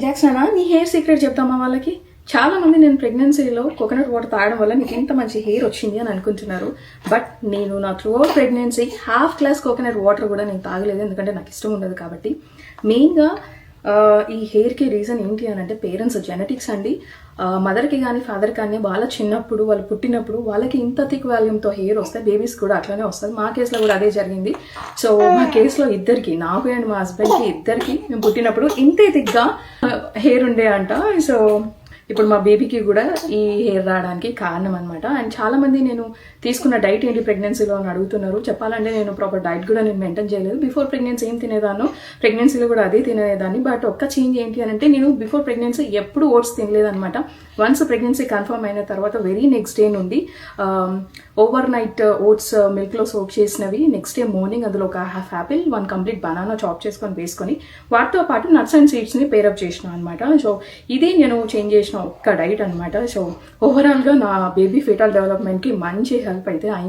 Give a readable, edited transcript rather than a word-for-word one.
జాక్సనా, నీ hair secret చెప్తామా వాళ్ళకి? చాలా మంది నేను ప్రెగ్నెన్సీలో కోకోనట్ వాటర్ తాగడం వల్ల నీకు ఇంత మంచి హెయిర్ వచ్చింది అని అనుకుంటున్నారు. బట్ నేను నా through out pregnancy half glass coconut water కూడా నేను తాగలేదు, ఎందుకంటే నాకు ఇష్టం ఉండదు కాబట్టి. మెయిన్గా ఈ హెయిర్కి రీజన్ ఏంటి అని అంటే పేరెంట్స్ జెనెటిక్స్ అండి. మదర్కి కానీ ఫాదర్ కానీ వాళ్ళ చిన్నప్పుడు వాళ్ళు పుట్టినప్పుడు వాళ్ళకి ఇంత థిక్ వాల్యూమ్తో హెయిర్ వస్తే బేబీస్ కూడా అట్లనే వస్తుంది. మా కేసులో కూడా అదే జరిగింది. సో మా కేసులో ఇద్దరికి, నాకు అండ్ మా హస్బెండ్కి ఇద్దరికి మేము పుట్టినప్పుడు ఇంతే థిక్గా హెయిర్ ఉండే అంట. సో ఇప్పుడు మా బేబీకి కూడా ఈ హెయిర్ రావడానికి కారణం అనమాట. అండ్ చాలామంది నేను తీసుకున్న డైట్ ఏంటి ప్రెగ్నెన్సీలో అని అడుగుతున్నారు. చెప్పాలంటే నేను ప్రాపర్ డైట్ కూడా నేను మెయింటైన్ చేయలేదు. బిఫోర్ ప్రెగ్నెన్సీ ఏం తినేదాన్ని, ప్రెగ్నెన్సీలో కూడా అదే తినేదాన్ని. బట్ ఒక్క చేంజ్ ఏంటి అని అంటే నేను బిఫోర్ ప్రెగ్నెన్సీ ఎప్పుడు ఓట్స్ తినలేదనమాట. వన్స్ ప్రెగ్నెన్సీ కన్ఫర్మ్ అయిన తర్వాత వెరీ నెక్స్ట్ డే నుండి ఓవర్ నైట్ ఓట్స్ మిల్క్లో సోక్ చేసినవి, నెక్స్ట్ డే మార్నింగ్ అందులో ఒక half apple, 1 complete banana chop చేసుకొని వేసుకొని వాటితో పాటు నట్స్ అండ్ సీడ్స్ని పేరప్ చేసిన అనమాట. సో ఇదే నేను చేంజ్ చేసిన ఒక్క డైట్ అనమాట. సో ఓవరాల్గా నా బేబీ ఫీటల్ డెవలప్మెంట్కి మంచి హెల్ప్ అయితే అయింది.